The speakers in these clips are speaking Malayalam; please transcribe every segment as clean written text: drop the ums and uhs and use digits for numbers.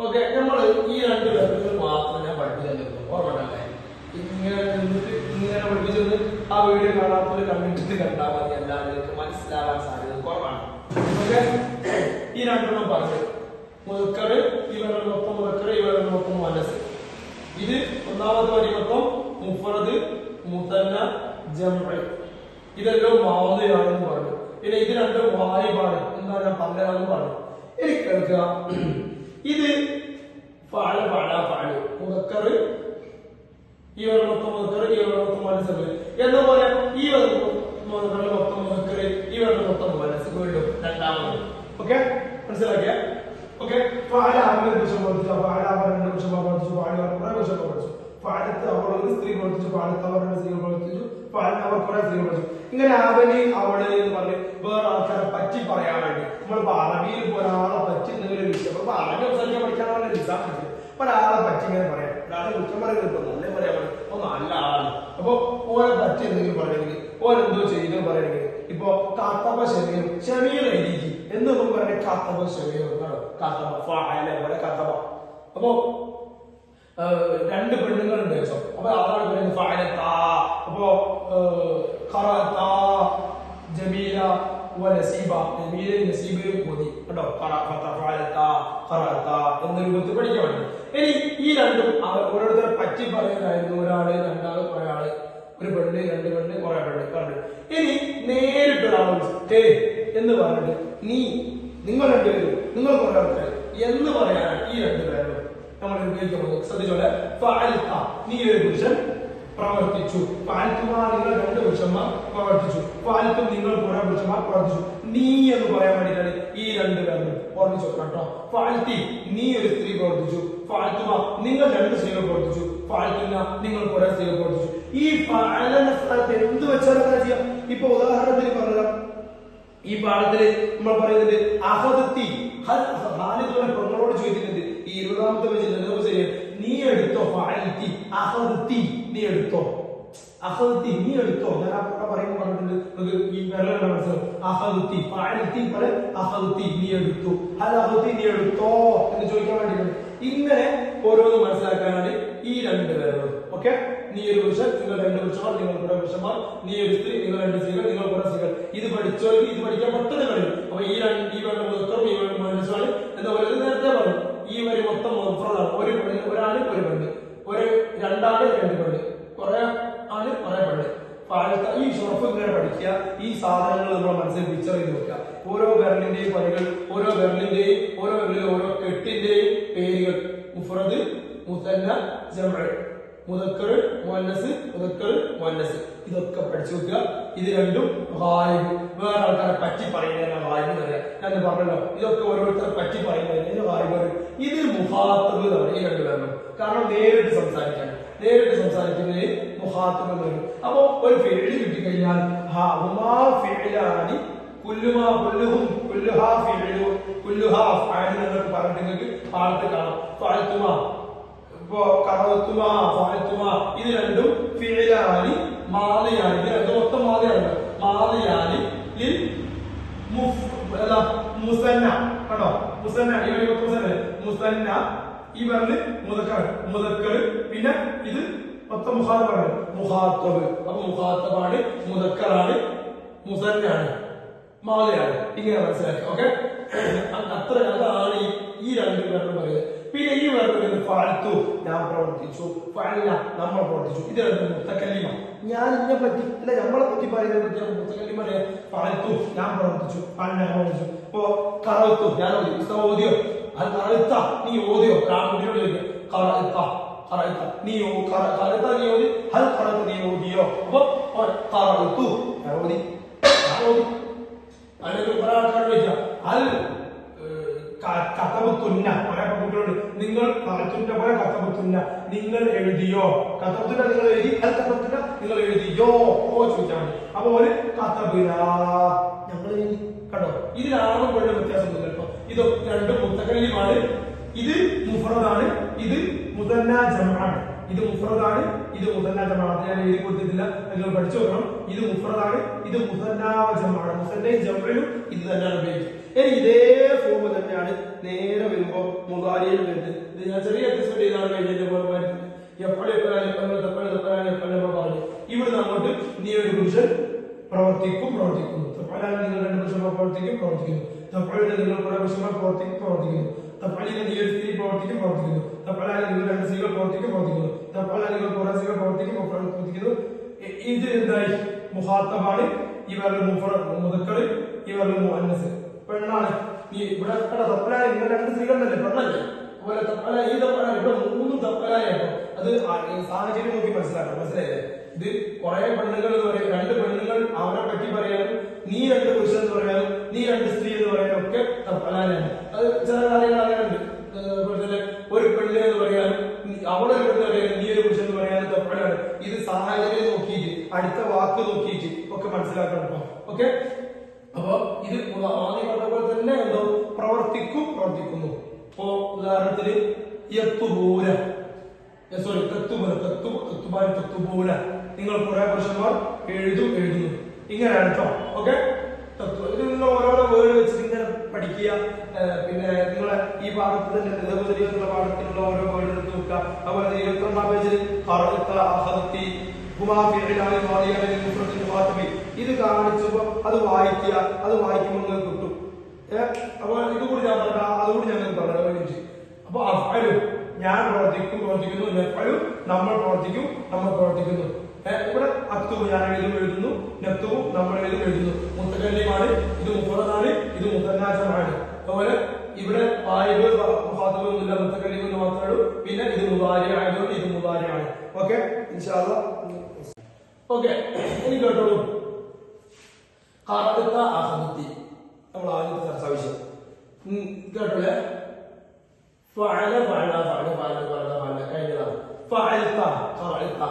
ഓക്കെ, നമ്മൾ ഈ രണ്ട് പേർക്ക് മാത്രം ഞാൻ പഠിപ്പിച്ചു ഓർമ്മ. ഇങ്ങനെ നിന്നിട്ട് ഇങ്ങനെ പഠിപ്പിച്ചത് ആ വീഡിയോ കാണാത്തവര് കണ്ടിട്ട് കണ്ടാൽ മതി, എല്ലാവരും മനസ്സിലാവാൻ സാധ്യത കുറവാണ്. ഓക്കെ, ഈ രണ്ടെണ്ണം പറഞ്ഞു. മുതക്കറ് ഇവരുടെ മൊത്തം മുതക്കറ്, ഇവരുടെ മൊത്തം മനസ്സ്. ഇത് ഒന്നാമത്തെ വരി മൊത്തം മുഫറദ്, മുതന്ന, ജംഅ്. ഇതെല്ലാം മാദിയാണെന്ന് പറഞ്ഞു. പിന്നെ ഇത് രണ്ടും വായിബാണ്, എന്താ ഞാൻ പറഞ്ഞതെന്ന് പറഞ്ഞു. എനിക്ക് കേൾക്കുക, ഇത് ഫഅല ഫഅല ഫഅലു മുദക്കറ്, ഇവരുടെ മൊത്തം മുദക്കറ്, ഇവരുടെ മൊത്തം മനസ്സ് എന്ന പോലെ ഈ മൊത്തം മുദക്കറ്, ഇവരുടെ മൊത്തം മനസ്സ് വീണ്ടും രണ്ടാമത്. ഓക്കെ, മനസ്സിലാക്കിയ? ഓക്കെ, ഫഅല അവരെ കുറിച്ച് പഠിച്ചു, ഫഅല അവരുടെ കുറിച്ച് പഠിച്ചു, ഫഅല അവരുടെ കുറിച്ച് പഠിച്ചു, ഫഅലത്ത് അവർ ഒരു സ്ത്രീ പഠിച്ചു, ഫഅലത്ത് അവരുടെ സ്ത്രീ പഠിച്ചു, ഫഅലത്ത് അവർ കുറെ സ്ത്രീ പഠിച്ചു. ഇങ്ങനെ അവന് അവള് എന്ന് പറഞ്ഞ് വേറെ ആൾക്കാരെ പറ്റി പറയാൻ വേണ്ടി നമ്മളിപ്പോ അറബിയിൽ ഒരാളെ പറ്റി എന്തെങ്കിലും വിഷയം അപ്പൊ അറബി സംസാരിക്കാൻ പഠിക്കാനുള്ള നിസാം പഠിക്കും. ഒരാളെ പറ്റി ഇങ്ങനെ പറയാം, ഒരാളെ കുറ്റം പറയുന്നത് ഇപ്പൊ നല്ല പറയാൻ പറ്റും, നല്ല ആളാണ്. അപ്പൊ ഓനെ പറ്റി എന്തെങ്കിലും പറയണമെങ്കിൽ ഓൻ എന്തോ ചെയ്തെന്ന് പറയണമെങ്കിൽ ഇപ്പൊ കാത്തബ ഷമീർ, ഷമീർ എഴുതി എന്ന് നമുക്ക് പറയണേ കാത്തബ ഷമീർ എന്നാണ്. കാത്തബ ഫഅല പോലെ കാത്തബ. അപ്പൊ രണ്ട് പെണ്ണുങ്ങളുണ്ട് വെച്ചോ, അപ്പൊ ആളാണ് പറയുന്നത് ഫഅലത്താ. അപ്പൊ ഖറഅത്താ ജമീല വനസീബ, ജമീല നസീബ് മോദി കേട്ടോ. ഫഅലത്താ ഖറഅത്താ എന്ന രൂപത്തിൽ പഠിക്കാൻ വേണ്ടി. ഇനി ഈ രണ്ടും ഓരോരുത്തരെ പറ്റി പറയുന്നതായിരുന്നു. ഒരാള്, രണ്ടാള്, കുറെ ആള്, ഒരു പെണ്ണ്, രണ്ട് പെണ്ണ്, കുറെ പെണ്ണ് കണ്ടു. ഇനി നേരിട്ട് ഒരാൾ എന്ന് പറഞ്ഞിട്ട് നീ, നിങ്ങൾ രണ്ടുപേരും, നിങ്ങൾ കുറെ ആൾക്കാർ എന്ന് പറയാനാണ് ഈ രണ്ടുപേരും നമ്മൾ ഉപയോഗിക്കുന്നത്. ശ്രദ്ധിച്ചോളെ, ഫഅൽത നീ ഒരു പുരുഷൻ പ്രവർത്തിച്ചു, ഫഅൽതുമാ നിങ്ങൾ രണ്ട് പുരുഷന്മാർ പ്രവർത്തിച്ചു, ഫഅൽതും നിങ്ങൾ കുറെ പുരുഷന്മാർ പ്രവർത്തിച്ചു. നീ എന്ന് പറയാൻ വേണ്ടിയിട്ടാണ് ഈ രണ്ടുപേരും ഓർമ്മിച്ചു കേട്ടോ. ഫഅൽതി നീ ഒരു സ്ത്രീ പ്രവർത്തിച്ചു, ഫഅൽതുമാ നിങ്ങൾ രണ്ട് സ്ത്രീകൾ പ്രവർത്തിച്ചു, ഫഅൽതുന്ന നിങ്ങൾ കുറെ സ്ത്രീകൾ പ്രവർത്തിച്ചു. ഈ ഫഅല സ്ഥലത്ത് എന്ത് വെച്ചാൽ ചെയ്യാം. ഇപ്പൊ ഉദാഹരണത്തിന് പറഞ്ഞാൽ ഈ പാഠത്തില് നമ്മൾ പറയുന്നത് അഹദത്തി, പെങ്ങളോട് ചോദിക്കുന്നത് ഈ 20ാമത്തെ പേജിൽ നീ എടുത്തോ, ഫഅൽതി അഹദത്തി നീ എടുത്തോ, അഹദത്തി നീ എടുത്തോ. ഞാൻ ആ പറയുമ്പോൾ പറഞ്ഞിട്ടുണ്ട് ഈ വിരലാണ് മനസ്സിലാവും. അഹദത്തി ഫഅൽതി പോലെ അഹദത്തി നീ എടുത്തു, അൽ അഹദത്തി നീ എടുത്തോ എന്ന് ചോദിക്കാൻ വേണ്ടിയിട്ടുണ്ട്. ഇങ്ങനെ ഓരോന്ന് മനസ്സിലാക്കാനാണ് ഈ രണ്ട് പേരുള്ളത്. ഓക്കെ, നീ ഒരു പുരുഷൻ, നിങ്ങൾ രണ്ട് പുരുഷന്മാർ, നിങ്ങൾ കുറെ പുരുഷന്മാർ, നീ ഒരു സ്ത്രീ, നിങ്ങൾ രണ്ട് സ്ത്രീകൾ, നിങ്ങൾ കുറെ സ്ത്രീകൾ. ഇത് പഠിച്ചോ, ഇത് പഠിക്കാൻ പെട്ടെന്ന് കഴിയും. അപ്പൊ ഈ വേണ്ട മുതക്കറും ഈ വേണ്ട മനസ്സാണ് എന്ന പോലെ നേരത്തെ പറഞ്ഞു. ഈ വരി മൊത്തം മുഫ്രദാണ്. ഒരു പെണ്ണ്, ഒരാള്, ഒരു പെണ്ണ്, ഒരു രണ്ടാള്, രണ്ട് പെണ്ണ്, കുറെ ആണ്, കുറെ പെണ്ണ്. ഈ ഷറഫ് ഇങ്ങനെ പഠിക്കുക. ഈ സാധനങ്ങൾ നമ്മൾ മനസ്സിൽ പിക്ചർ ചെയ്ത് വെക്കുക. ഓരോ വിരലിന്റെയും പണികൾ, ഓരോ വിരലിന്റെയും ഓരോ വിരലിൽ ഓരോ കെട്ടിന്റെയും പേരുകൾ, മുഫ്രദ്, മുസന്ന, ജംഅ്, മുദക്കർ, മുഅന്നസ്, മുദക്കർ, മുഅന്നസ്, ഇതൊക്കെ പഠിച്ചു വെക്കുക. ഇത് രണ്ടും ഗായിബ്, വേറെ ആൾക്കാരെ പറ്റി പറയുന്നതിനാണ് ഗായിബ് എന്ന് പറയാം. ഞാൻ പറഞ്ഞല്ലോ, ഇതൊക്കെ ഓരോരുത്തരെ പറ്റി പറയുന്നതിന് ഗായിബ് പറയും. ഇത് മുഖാത്തബ് എന്നാണ് ഈ രണ്ടുപേരും. കാരണം നേരിട്ട് സംസാരിക്കാൻ, നേരിട്ട് സംസാരിക്കുന്നതിന് മുഖാത്തബ് എന്ന് പറയും. അപ്പൊ ഒരു ഫിഅ്ല് കിട്ടിക്കഴിഞ്ഞാൽ കുല്ലുമാ കുല്ലുഹും കുല്ലുഹാ ഫിഅ്ലു കുല്ലുഹാ അഫ്ആലു എന്നൊക്കെ പറഞ്ഞിട്ട് നിങ്ങൾക്ക് പാഠത്തിൽ കാണാം. ഫഅൽതുമാ, ഇപ്പോ ഖറഅതുമാ, ഫഅൽതുമാ ഇത് രണ്ടും ഫിഅലാനി മാദിയാനി. ഇത് രണ്ടും മൊത്തം മാദിയാണ്. മാദിയാനി ലിൽ മുസന്ന കേട്ടോ. മുസന്ന ഇവിടെ മുസന്ന, മുസന്ന ഈ പറഞ്ഞ് മുദക്കർ, മുദക്കർ, പിന്നെ ഇത് മൊത്തം മുഖാത്തബാണ്, മുഖാത്തബ്. അപ്പൊ മുഖാത്തബാണ്, മുദക്കറാണ്, മുസന്നാണ്, മാദിയാണ്. ഇങ്ങനെ മനസ്സിലാക്കി. ഓക്കെ, അത്ര അതാണ് ഈ രണ്ട് പേരും പറയുന്നത്. പിന്നെ ഈ വേർഡ് ഫഅൽതു ഞാൻ പ്രവർത്തിച്ചു, ഫഅൽന നമ്മൾ പ്രവർത്തിച്ചു. ഇത് രണ്ടും മുത്തക്കല്ലിമ. ഞാൻ ഇതിനെ പറ്റി അല്ല, നമ്മളെ പറ്റി പറയുന്നതിനെ പറ്റി മുത്തക്കല്ലിമ പറയാം. ഫഅൽതു ഞാൻ പ്രവർത്തിച്ചു, ഫഅൽന പ്രവർത്തിച്ചു. ഇപ്പോ ഖറഅതു ഞാൻ ഓതി, പുസ്തകം ഓതിയോ, അത് ഖറഅത നീ ഓതിയോ. കുട്ടിയോട് ചോദിക്കുക, ഖറഅത ഖറഅത നീ ഖറഅത നീ ഓതി, ഹൽ ഖറഅത നീ ഓതിയോ. അപ്പൊ ഖറഅതു ഞാൻ ഓതി, ഞാൻ ഓതി. അല്ലെങ്കിൽ കുറെ ആൾക്കാർ ചോദിക്കുക, ഹൽ കതബത്തുന്ന, കുറെ കുട്ടികളോട് നിങ്ങൾ കതബത്തുന്ന പോലെ കതബത്തുന്ന നിങ്ങൾ എഴുതിയോ, കതബത്തുന്ന നിങ്ങൾ എഴുതി, അൽ കതബത്തുന്ന നിങ്ങൾ എഴുതിയോ ഓ ചോദിച്ചാൽ മതി. അപ്പൊ ഒരു കതബിന ഞങ്ങൾ എഴുതി കേട്ടോ. ഇതിലാണ് പെണ്ണ് വ്യത്യാസം. ചിലപ്പോ ഇത് രണ്ടും മുത്തക്കല്ലിമാണ്. ഇത് മുഫ്രദാണ്, ഇത് മുസന്ന ജംഅാണ്. ഇത് മുഫ്രദാണ്, ഇത് മുസന്ന ജമാണ്. അത് ഞാൻ എഴുതി കൊടുത്തിട്ടില്ല, നിങ്ങൾ പഠിച്ചു നോക്കണം. ഇത് മുഫ്രദാണ്, ഇത് മുസന്ന ജമാണ്. മുസന്നയും ജംഉലും ഇത് തന്നെയാണ് ഉപയോഗിച്ചത്. ഇനി ഇതേ ഫോം തന്നെയാണ് നേരെ വരുമ്പോ മുദാരിയിൽ വരുന്നത്. ഇത് ഞാൻ ചെറിയ അഡ്ജസ്റ്റ്മെന്റ് ചെയ്താണ് കഴിഞ്ഞ പോലെ പറഞ്ഞു. ഇവിടുന്ന് അങ്ങോട്ട് നീ ഒരു പുരുഷൻ പ്രവർത്തിക്കുന്നു. നിങ്ങൾ രണ്ട് പുരുഷന്മാർ പ്രവർത്തിക്കുന്നു. തഫ്അലിന് നിങ്ങൾ കുറെ പുരുഷന്മാർ പ്രവർത്തിക്കുന്നു. തഫ്അലിന് നീ ഒരു സ്ത്രീ പ്രവർത്തിക്കുന്നു. തഫ്അലിന് നിങ്ങൾ രണ്ട് സ്ത്രീകൾ പ്രവർത്തിക്കുന്നു. തഫ്അലിന് നിങ്ങൾ കുറെ സ്ത്രീകൾ പ്രവർത്തിക്കുന്നു. ഇത് എന്തായി? മുഖാത്തബാണ്. ഇവരുടെ മുദക്കർ, ഇവരുടെ മുഅന്നസ് പെണ്ണാണ്. ഈ ഇവിടെ തഫ്അലിന് നിങ്ങൾ രണ്ട് സ്ത്രീകൾ തന്നെ പെണ്ണല്ലേ. അതുപോലെ തഫ്അല ഈ തഫ്അല ഇവിടെ മൂന്നും തഫ്അലായിട്ടോ. അത് സാഹചര്യം നോക്കി മനസ്സിലായില്ലേ? ഇത് കുറെ പെണ്ണുങ്ങൾ എന്ന് പറയും, രണ്ട് പെണ്ണുങ്ങൾ അവരെ പറ്റി പറയാനും, നീ രണ്ട് പുരുഷൻ എന്ന് പറയാനും, നീ രണ്ട് സ്ത്രീ എന്ന് പറയാനും ഒക്കെ തഫ്അലാണ്. അത് ചില കാര്യങ്ങൾ അങ്ങനെ ഉണ്ട്. ഒരു പെണ്ണ് എന്ന് പറയാനും, അവളൊരു പെണ്ണ് പറയാനും, നീ ഒരു പുരുഷൻ എന്ന് പറയാനും തഫ്അലാണ്. ഇത് സാഹചര്യം നോക്കിയിട്ട്, അടുത്ത വാക്ക് നോക്കിയിട്ട് ഒക്കെ മനസ്സിലാക്കണം. ഓക്കെ, അപ്പൊ ഇത് ആദ്യം പറഞ്ഞ പോലെ തന്നെ എന്തോ പ്രവർത്തിക്കുന്നു. ഇപ്പോ ഉദാഹരണത്തിന് നിങ്ങൾ കുറെ പുരുഷന്മാർ എഴുതുന്നു, ഇങ്ങനെയാണ് കേട്ടോ. ഓക്കെ, ഇത് നിങ്ങൾ ഓരോരോ വേർഡ് വെച്ചിട്ട് ഇങ്ങനെ പഠിക്കുക. പിന്നെ നിങ്ങളെ ഈ പാഠത്തിൽ തന്നെ നിങ്ങളുടെ പാഠത്തിലുള്ള ഓരോ വേർഡ് എടുത്ത് നോക്കുക. അതുപോലെ 22-ാം പേജിൽ ഇത് കാണിച്ചപ്പോ അത് വായിക്കുക. അത് വായിക്കുമ്പോൾ നിങ്ങൾക്ക് കിട്ടും. അപ്പൊ ഇതുകൂടി ഞാൻ പറഞ്ഞ അതുകൂടി ഞങ്ങൾക്ക് പറഞ്ഞു. അപ്പൊ അഫ്അലു ഞാൻ പ്രവർത്തിക്കുന്നു. നഫ്അലു നമ്മൾ പ്രവർത്തിക്കുന്നു. ഇവിടെ അക്തുബ് ഞാൻ എഴുതുന്നു. നക്തുബു നമ്മൾ എഴുതുന്നു. മുത്തകല്ലിമാണ്, ഇത് മുഫ്രദാണ്, ഇത് മുസന്ന ജമാണ്. അതുപോലെ ഇവിടെ വായിബ് മുഖാത്തബൊന്നുമില്ല, മുത്തകല്ലിമെന്ന് മാത്രമേ ഉള്ളൂ. പിന്നെ ഇത് മുദാരി ആയതുകൊണ്ട് ഇത് മുദാരിയാണ്. ഓക്കെ, ഇൻഷാ അല്ലാഹ്. ഓക്കെ, ഇനി കേട്ടോളൂ. ഖറഅത അഖദതി നമ്മൾ ആദ്യത്തെ ചർച്ചാ വിഷയം കേട്ടോളേ. ഫഅല കഴിഞ്ഞതാണ്. ഫഅൽത ഖറഅത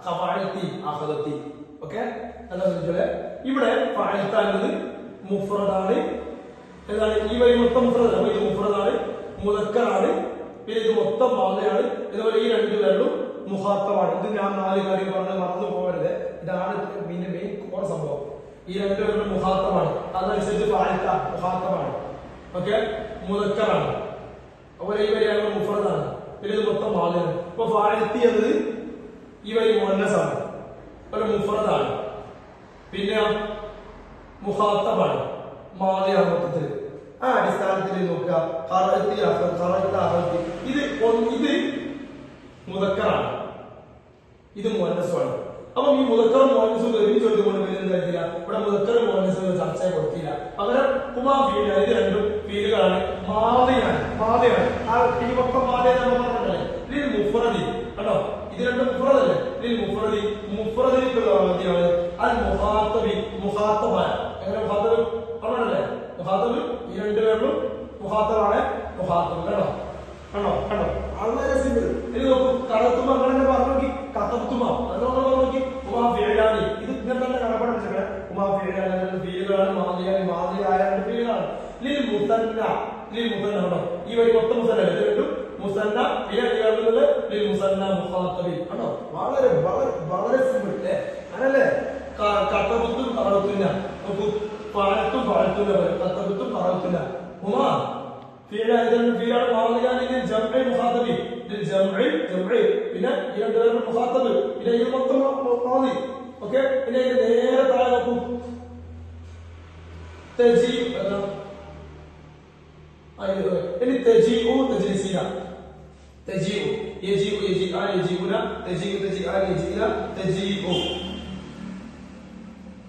ഖഫഅൽതി അഖദതി. ഓക്കെ, എന്താ ചോദിച്ചോളേ. ഇവിടെ ഫഅൽത എന്നത് മുഫ്രദാണ്. ഏതാണ്? ഈ വരി മൊത്തം മുഫ്രദാണ്. ഇത് മുഫ്രദാണ്, മുദക്കറാണ്. പിന്നെ ഇത് മൊത്തം മാദയാണ്. ഇതുപോലെ ഈ രണ്ടു പേരും മുഖാത്തബാണ്. ഇത് ഞാൻ 4 കാര്യം പറഞ്ഞ് മറന്നു പോകരുത്. ഇതാണ് പിന്നെ മെയിൻ കോർ സംഭവം. ഈ രണ്ടുപേരുടെ മുഖാത്തബാണ്. അതനുസരിച്ച് ഫഅൽത മുഖാത്തബാണ്. ഓക്കെ, മുദക്കറാണ്. അതുപോലെ ഈ വരി മുഫ്രദാണ്. പിന്നെ ഇത് മൊത്തം മാദയാണ്. ഇപ്പൊ ഫഅൽതി എന്നത് ഈ വരി മുഅന്നസാണ്, ഒരു മുഫ്രദാണ്. പിന്നെ മുഖാത്തബാണ്, മാദിയാണ് മൊത്തത്തിൽ. ആ അടിസ്ഥാനത്തിൽ നോക്കുക. ഇത് മുദക്കറാണ്, ഇത് മുഅന്നസുമാണ്. അപ്പൊ ഈ മുദക്കറും മുഅന്നസും ഒരുമിച്ച് ചോദിച്ചുകൊണ്ട് വരുന്നില്ല. ഇവിടെ മുദക്കറും മുഅന്നസും ചർച്ച കൊടുത്തില്ല. പകരം കുമാ ഫീലാണ്. ഇത് രണ്ടും ഫീലുകളാണ്, മാദിയാണ്. ആ ഈ മൊത്തം മാദിയെ നമ്മൾ പറഞ്ഞല്ലേ. ഇതിൽ മുഫ്രദി കണ്ടോ, ഇത് രണ്ടും മുഫ്രദല്ലേ. ഇതിൽ മുഫ്രദിക്കുള്ള മാദിയാണ്. അൽ മുഖാത്തബി മുഖാത്തബായ. എങ്ങനെ മുഖാത്തബ് പറഞ്ഞല്ലേ? മുഖാത്തബ് ഈ രണ്ടുപേരിലും മുഖാത്തബാണ്. മുഖാത്തബ് കണ്ടോ. വളരെ സിമ്പിൾ. ഇനി നോക്കൂ, കറത്തുമ അങ്ങനെ പറഞ്ഞു നോക്കി. കത്തത്തുമ അതുകൊണ്ട് നോക്കി. ഉമാ ഫീലാണ്. ഇത് ഇങ്ങനെ തന്നെ കടപ്പാട് വെച്ചേ. ഉമാ ഫീലാണ് ഫീലുകളാണ്, മാദിയായ രണ്ട് ഫീലുകളാണ്. ലിൽ മുസന്ന കണ്ടോ. ഈ വഴി മൊത്തം മുസന്ന രണ്ടും മുസന്ന. പിന്നെ കേൾക്കുന്നത് ലിൽ മുസന്ന മുഖാത്തബി കണ്ടോ. വളരെ വളരെ സിമ്പിൾ അല്ലേ? അങ്ങനല്ലേ? കത്തബുത്തും കറത്തുന്ന നോക്കൂ. ഫഅൽതും കത്തബുത്തും കറത്തുന്ന. ഉമാ ഫീലാണ് മാദിയാണ്. ജംഇ മുഖാത്തബി ജംഇ പിന്നെ ഈ രണ്ടുപേരുടെ മുഖാത്തബ്. പിന്നെ ഇത് മൊത്തം മാദി. ഓക്കെ, പിന്നെ ഇത് നേരെ താഴെ നോക്കൂ. ഇനി തജീഉ തജ്ലിസീന. തജീഉ യജീആൻ യജീഉന തജീഉ തജീആൻ യജീന തജീഉ.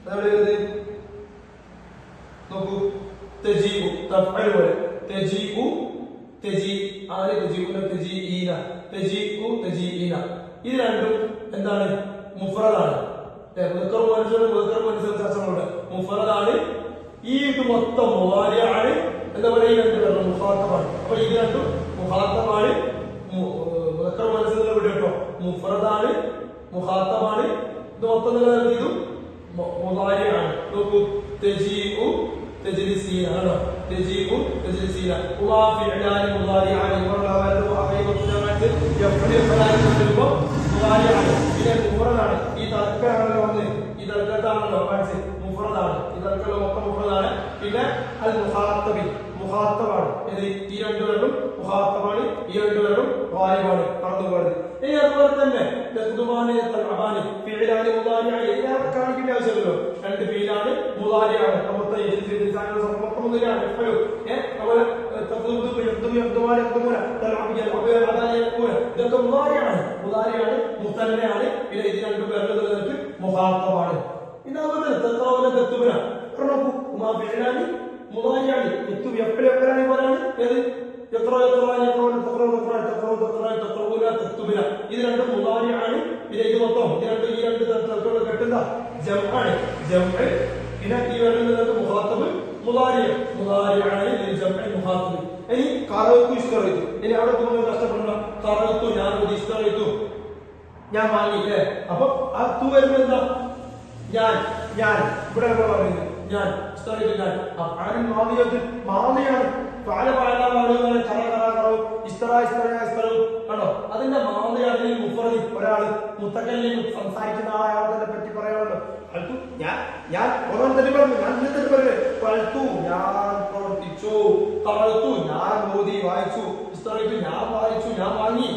അതെവിടെ നോക്കൂ. തജീഉ തഫ്അൽ പോലെ. തജീഉ തജീആൻ തജീഉന തജീഇന തജീഉ തജീഇന. ഇത് രണ്ടും എന്താണ്? മുഫ്രദാണ്. മുദക്കർ മുഅന്നസ് ചർച്ചകളുണ്ട്. മുഫ്രദാണ്. ഈ ഇത് മൊത്തം മുദാരിഅാണ്. എന്താ പറയുക? ഈ രണ്ടുപേരും മുഖാത്തബാണ്. അപ്പൊ ഇത് രണ്ടും മുഖാത്തബാണ്. മുദക്കർ മുഅന്നസ് ഇവിടെ കേട്ടോ. മുഫ്രദാണ്, മുഖാത്തബാണ്. ഇത് മൊത്തം ഇതും മുദാരിഅാണ്. നോക്കൂ. തജീഉ തജ്ലിസീന ആണോ. തജീഉ തജ്ലിസീന. ഉമാ ഫിഅലാനി മുദാരിഅാനി വറഅതു അഖൈബത്തു ജമാഅത്ത് യഫ്അലു ഫലാനി. എന്നതാണ്. പിന്നെ അൽ മുഖാത്തബി മുഖാത്തബാണ്. ഈ രണ്ടുപേരും മുഖാത്തബാണ്, ഈ രണ്ടുപേരും ഗായിബാണ്, മറന്നുപോകരുത്. ഇനി അതുപോലെ തന്നെ കാണിക്കേണ്ട ആവശ്യമില്ലല്ലോ. രണ്ട് ഫീലാണ് മുളാരിയാണ്. അതുപോലെ ഇതൊക്കെ മുളാരിയാണ്, മുളാരിയാണ്, മുത്തന്നയാണ്. പിന്നെ ഇത് രണ്ടു പേർക്ക് മുഖാത്തബാണ്. പിന്നെ അതുപോലെ തെത്തുബന ഫിഇലാനി മുളാരിയാണ്. എപ്പോഴെപ്പോഴാണ് പോലാണ് ഏത് ഇത് രണ്ടും മുളാരിയാണ്. പിന്നെ ഇത് മൊത്തം ഈ രണ്ട് കെട്ടുന്ന ജംആണ്, ജംഅ്. പിന്നെ ഈ വരുന്നത് മുഖാത്തബ് മുളാരിയാണ്. മുഖാത്തബ്. ഇനി ഖറഅതു ഇസ്തറഅതു. ഇനി അവിടെ പോകുമ്പോൾ കഷ്ടപ്പെടണം. ഖറഅതു ഞാൻ ഓതി, ഇസ്തറഅതു ഞാൻ വാങ്ങിയില്ലേ. അപ്പൊ ആ തു വരുന്നത് എന്താ? ഞാൻ ഇവിടെ പറയുന്നത് ഞാൻ, ഇസ്തറഅതു ഞാൻ. അഫ്ആലുൽ മാദിയാണ്. കണ്ടോ, അതിന്റെ മാതൃ മുഫറദ് ഒരാള് മുത്തക്കല്ലിം സംസാരിക്കുന്ന ആളെ പറ്റി പറയാമല്ലോ. ഞാൻ ഓരോരുത്തരും പറഞ്ഞു, ഞാൻ പ്രവർത്തിച്ചു, ഖറഅതു ഞാൻ ഓതി വായിച്ചു, ഇസ്തറഅതു ഞാൻ വായിച്ചു, ഞാൻ വാങ്ങി.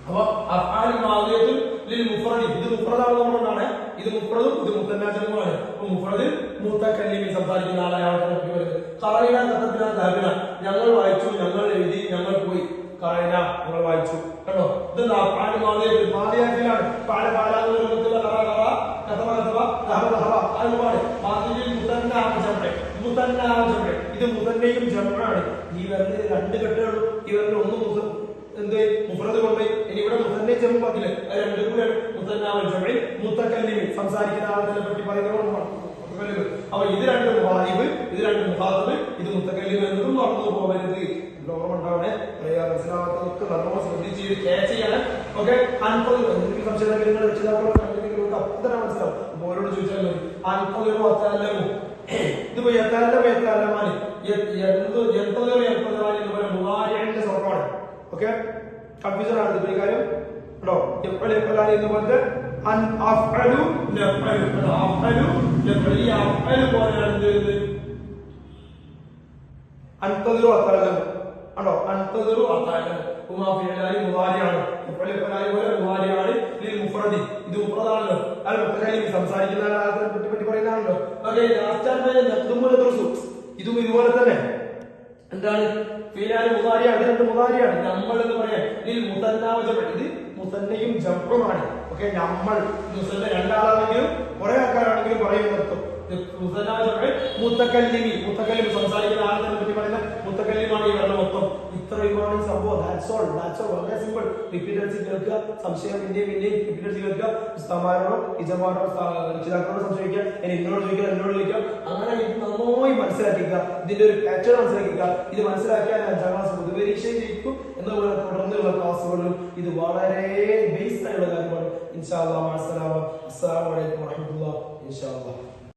അപ്പൊ അഫ്ആലുൽ മാദിയത്തുൽ ലിൽ മുഫറദ്, ഇത് മുഫറദാണ്. ഇത് മുഫറദും ഇത് മുത്തന്നാജമുമാണ്. അപ്പൊ മുഫറദ് മുത്തക്കല്ലിം സംസാരിക്കുന്ന ആളെ പറ്റി പറയുന്നത്. ഖറഅന കതബ്ന ദഹബന, ഞങ്ങൾ വായിച്ചു, ഞങ്ങൾ എഴുതി, ഞങ്ങൾ പോയി. ഖറഅന ഞങ്ങൾ വായിച്ചു. കണ്ടോ, ഇത് അഫ്ആലുൽ മാദിയത്തുൽ മാദിയത്തിലാണ്. ഖാല ഖാല മുത്തല്ല ഖറ ഖറ കതബ കതബ ദഹബ ദഹബ. അതുപോലെ മാദിയിൽ മുതന്ന ജംഅ, ഇത് മുതന്നയും ജംഅാണ്. ഈ വരുന്നത് രണ്ട് കെട്ടുകളും. ഈ വരുന്ന ഒന്ന് എന്ത് മുഫറദ് കൊണ്ട്. ഇനി ഇവിടെ മുതന്നെ ജംഅ പറ്റില്ല, അത് രണ്ടും കൂടെ മുതന്നാവൽ ജംഅ മുത്തക്കല്ലിം സംസാരിക്കുന്ന ആളെ പറ്റി പറയുന്നത്. അപ്പൊ ഇത് രണ്ടും ഗായിബ്, ഇത് രണ്ടും മുഖാത്തബ്, ഇത് മുത്തക്കല്ലിം എന്നതും മറന്നു പോകരുത്. ഓർമ്മ ഉണ്ടാവണേ. മനസ്സിലാവാത്തതൊക്കെ നല്ലോണം ശ്രദ്ധിച്ച് ക്യാച്ച് ചെയ്യണം. ഓക്കെ, എന്തെങ്കിലും സംശയം നിങ്ങൾ രക്ഷിതാക്കളോ അത്ര മനസ്സിലാവും. അപ്പൊ ഓരോട് ചോദിച്ചാൽ മതി. അൻപതോ അത്താലമോ ഇതിപ്പോ എത്താലമാനി ഇതുപോലെ മുളാരിന്റെ സ്വർഗമാണ്. ഓക്കെ, കൺഫ്യൂഷൻ ആണ് ഈ കാര്യം കേട്ടോ. ഇതുപോലത്തെ അൻപതിലോ അത്താലം ആണോ, അൻപതിലോ അത്താലം മുളാരിയാണ്. ഇത് മുഫറദാണല്ലോ. അത് മുത്തക്കല്ലിം സംസാരിക്കുന്ന ആളെ പറ്റി പറയുന്നതാണല്ലോ. ഇതും ഇതുപോലെ തന്നെ എന്താണ്? ഫീലാനി മുളാരിയാണ്. ഇത് രണ്ട് മുളാരിയാണ്. നമ്മൾ എന്ന് പറയാൻ ഇത് മുസന്നയും ജംഅുമാണ്. ഓക്കെ, നമ്മൾ മുസന്ന രണ്ടാളാണെങ്കിലും കുറെ ആൾക്കാരാണെങ്കിലും പറയുന്നർത്ഥം മുത്തക്കല്ലിം സംസാരിക്കുന്ന ആളെ പറ്റി പറയുന്ന മുത്തക്കല്ലിമാണ് ഈ പറഞ്ഞ മൊത്തം. ഇത്രയുമാണ് ഈ സംഭവം. വളരെ സിമ്പിൾ. റിപ്പീറ്റൻസി കേൾക്കുക, സംശയം പിന്നെയും റിപ്പീറ്റൻസി കേൾക്കുക. ഉസ്താദന്മാരോടോ ടീച്ചർമാരോടോ രക്ഷിതാക്കളോട് സംശയിക്കുക, എന്നോട് ചോദിക്കുക, എന്നോട് ചോദിക്കുക. അങ്ങനെ ഇത് നന്നായി മനസ്സിലാക്കിക്കുക. ഇതിന്റെ ഒരു പാറ്റേൺ മനസ്സിലാക്കിക്കുക. ഇത് മനസ്സിലാക്കിയാൽ 5ാം ക്ലാസ് പൊതുപരീക്ഷയും ജയിക്കും എന്നുള്ള തുടർന്നുള്ള ക്ലാസ്സുകളിലും ഇത് വളരെ ബേസ്ഡ് ആയുള്ള കാര്യമാണ്. ഇൻഷാ അല്ലാഹ്. അസ്സലാമു അലൈക്കും വറഹ്മത്തുള്ളാഹി. ഇൻഷാ അല്ലാഹ്.